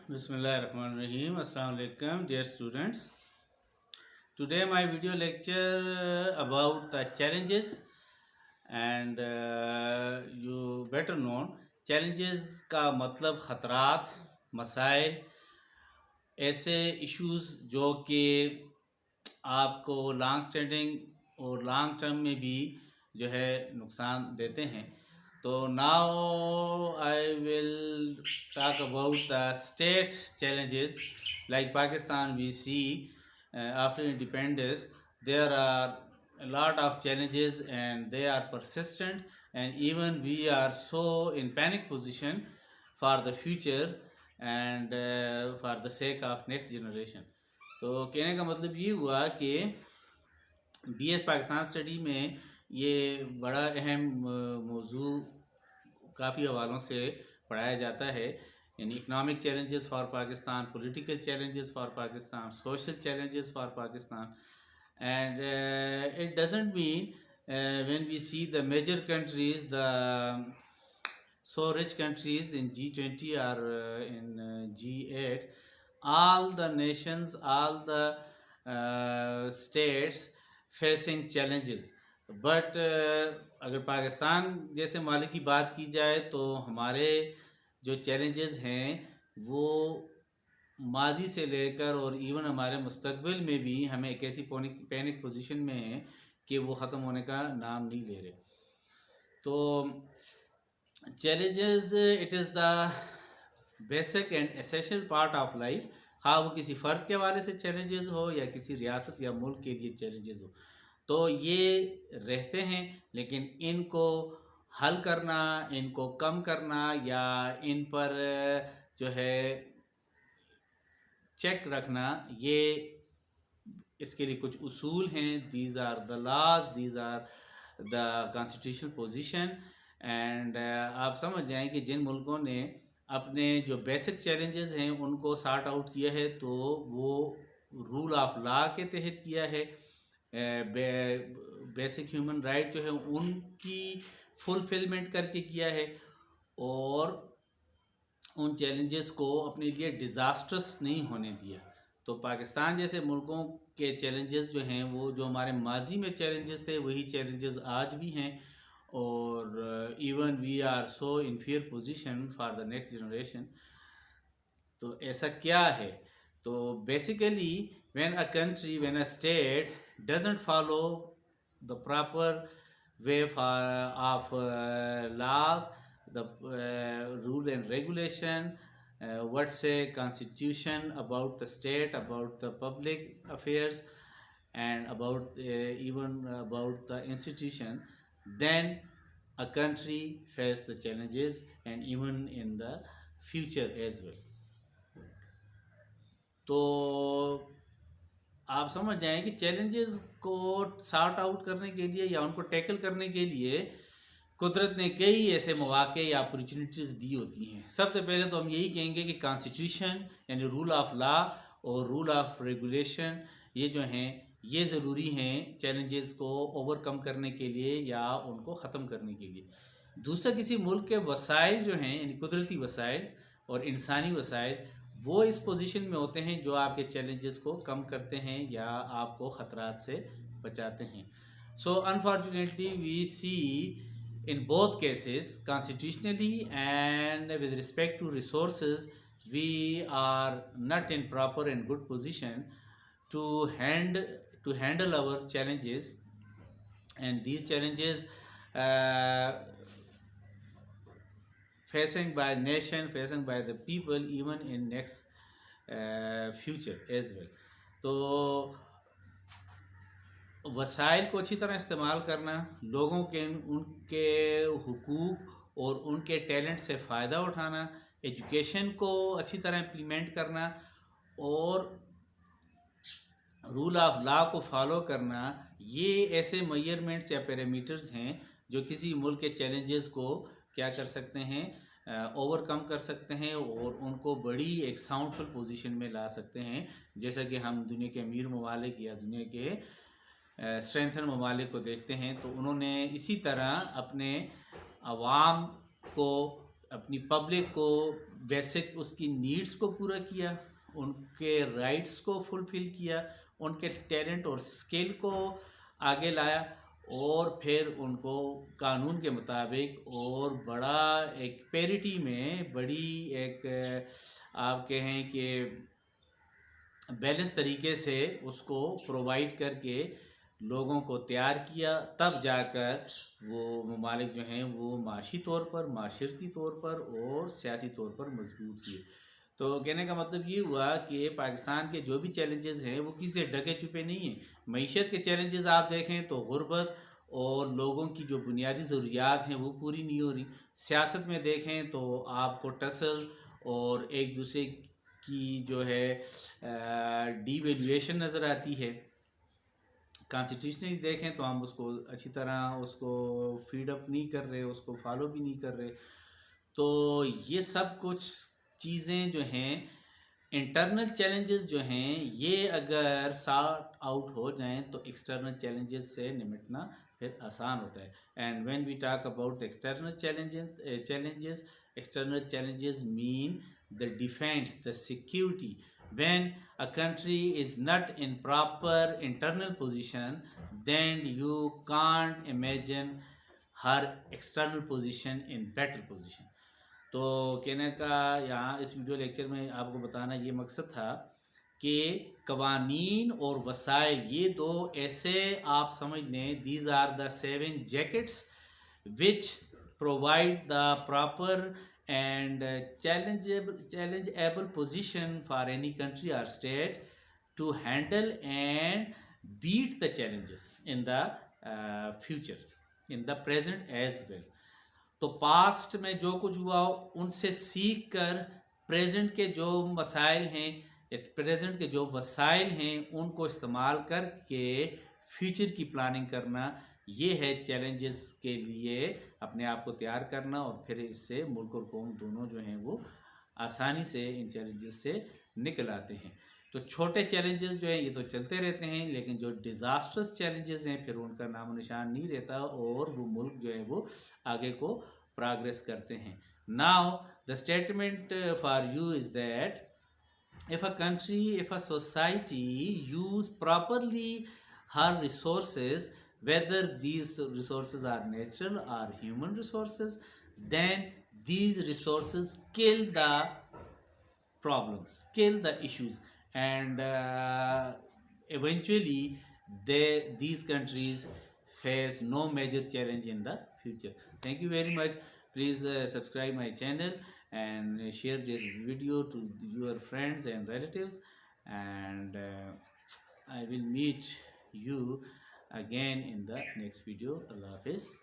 Bismillahirrahmanirrahim. Assalamu alaikum, dear students. Today my video lecture about the challenges and you better know challenges का मतलब ख़तरात, मसाइल, ऐसे issues जो कि आपको लॉन्ग स्टैंडिंग और लॉन्ग टर्म में भी जो है नुकसान देते हैं. तो now I will talk about the state challenges. Like Pakistan, we see after independence there are a lot of challenges and they are persistent, and even we are so in panic position for the future and for the sake of next generation. तो कहने का मतलब ये हुआ कि BS Pakistan study में ये बड़ा अहम मौजू काफ़ी हवालों से पढ़ाया जाता है. यानी economic challenges for Pakistan, political challenges for Pakistan, social challenges for Pakistan. And it doesn't mean when we see the major countries, the so rich countries in G20 or in G8, all the nations, all the states facing challenges. But अगर पाकिस्तान जैसे मालिक की बात की जाए तो हमारे जो चैलेंजेस हैं वो माजी से लेकर और इवन हमारे मुस्तकबिल में भी हमें एक ऐसी पैनिक पोजीशन में है कि वो ख़त्म होने का नाम नहीं ले रहे. तो challenges, it is the basic and essential part of life. हाँ वो किसी फ़र्द के हवाले से चैलेंजेस हो या किसी रियासत या मुल्क के लिए चैलेंजेस हो, तो ये रहते हैं. लेकिन इनको हल करना, इनको कम करना या इन पर जो है चेक रखना, ये इसके लिए कुछ उसूल हैं. These are the laws, these are the constitutional position. And आप समझ जाएं कि जिन मुल्कों ने अपने जो बेसिक चैलेंजेस हैं उनको सॉर्ट आउट किया है तो वो रूल ऑफ लॉ के तहत किया है. बेसिक ह्यूमन राइट जो है उनकी फुलफिलमेंट करके किया है और उन चैलेंजेस को अपने लिए डिज़ास्टर्स नहीं होने दिया. तो पाकिस्तान जैसे मुल्कों के चैलेंजेस जो हैं वो जो हमारे माजी में चैलेंजेस थे वही चैलेंजेस आज भी हैं. और even we are so inferior position for the next generation. तो ऐसा क्या है? तो basically when a country, when a state doesn't follow the proper way of laws, the rule and regulation, what say constitution about the state, about the public affairs, and about even about the institution, then a country face the challenges and even in the future as well. तो आप समझ जाएं कि challenges को sort out करने के लिए या उनको टैकल करने के लिए कुदरत ने कई ऐसे मौके या अपॉर्चुनिटीज़ दी होती हैं. सबसे पहले तो हम यही कहेंगे कि कॉन्स्टिट्यूशन यानी रूल ऑफ लॉ और रूल ऑफ रेगुलेशन ये जो हैं ये ज़रूरी हैं चैलेंजेस को ओवरकम करने के लिए या उनको ख़त्म करने के लिए. दूसरा, किसी मुल्क के वसाइल जो हैं यानी कुदरती वसाइल और इंसानी वसाइल वो इस पोजीशन में होते हैं जो आपके चैलेंजेस को कम करते हैं या आपको ख़तरात से बचाते हैं. So unfortunately we see in both cases, constitutionally and with respect to resources, we are not in proper and good position to handle our challenges. And these challenges facing by nation, facing by the people, even in next future as well. तो वसाइल को अच्छी तरह इस्तेमाल करना, लोगों के उनके हुकूक और उनके टैलेंट से फ़ायदा उठाना, एजुकेशन को अच्छी तरह इम्प्लीमेंट करना और रूल ऑफ लॉ को फॉलो करना, ये ऐसे मेजरमेंट्स या पैरामीटर्स हैं जो किसी मुल्क के चैलेंजेस को क्या कर सकते हैं, ओवरकम कर सकते हैं और उनको बड़ी एक साउंडफुल पोजीशन में ला सकते हैं. जैसा कि हम दुनिया के अमीर ममालिक या दुनिया के स्ट्रेंथन ममालिक को देखते हैं तो उन्होंने इसी तरह अपने अवाम को अपनी पब्लिक को बेसिक उसकी नीड्स को पूरा किया, उनके राइट्स को फुलफिल किया, उनके टैलेंट और स्किल को आगे लाया, और फिर उनको कानून के मुताबिक और बड़ा एक पेरिटी में बड़ी एक आप कहें कि बैलेंस तरीके से उसको प्रोवाइड करके लोगों को तैयार किया, तब जाकर वो ममालिक जो हैं वो माशी तौर पर, माशरती तौर पर और सियासी तौर पर मजबूत हुए। तो कहने का मतलब ये हुआ कि पाकिस्तान के जो भी चैलेंजेस हैं वो किसी से ढके छुपे नहीं हैं। मईशत के चैलेंजेस आप देखें तो गुर्बत और लोगों की जो बुनियादी ज़रूरियात हैं वो पूरी नहीं हो रही। सियासत में देखें तो आपको टसल और एक दूसरे की जो है डीवैल्यूएशन नज़र आती है। कॉन्स्टिट्यूशनली देखें तो हम उसको अच्छी तरह उसको फीड अप नहीं कर रहे, उसको फॉलो भी नहीं कर रहे। तो ये सब कुछ चीज़ें जो हैं, इंटरनल चैलेंजेस जो हैं, ये अगर सॉर्ट आउट हो जाएं तो एक्सटर्नल चैलेंजेस से निपटना फिर आसान होता है। And when we talk about external challenges, external challenges mean the defense, the security. When a country is not in proper internal position, then you can't imagine her external position in better position. तो कहने का यहाँ इस video lecture में आपको बताना ये मकसद था कि कवानीन और वसाइल ये दो ऐसे आप समझ लें, these are the 7 jackets which provide the proper and challengeable position for any country or state to handle and beat the challenges in the future, in the present as well. तो पास्ट में जो कुछ हुआ हो उनसे सीख कर present के जो मसाइल हैं, प्रेजेंट के जो वसाइल हैं उनको इस्तेमाल करके फ्यूचर की प्लानिंग करना, ये है चैलेंजेस के लिए अपने आप को तैयार करना। और फिर इससे मुल्क और कौम दोनों जो हैं वो आसानी से इन चैलेंजेस से निकल आते हैं। तो छोटे चैलेंजेस जो हैं ये तो चलते रहते हैं, लेकिन जो डिज़ास्टर्स चैलेंजेस हैं फिर उनका नामो निशान नहीं रहता और वो मुल्क जो है वो आगे को प्रोग्रेस करते हैं। Now the statement for you is that if a country, if a society use properly her resources, whether these resources are natural or human resources, then these resources kill the problems, kill the issues, and eventually these countries face no major challenge in the future. Thank you very much. Please subscribe my channel and share this video to your friends and relatives, and I will meet you again in the next video. Allah Hafiz.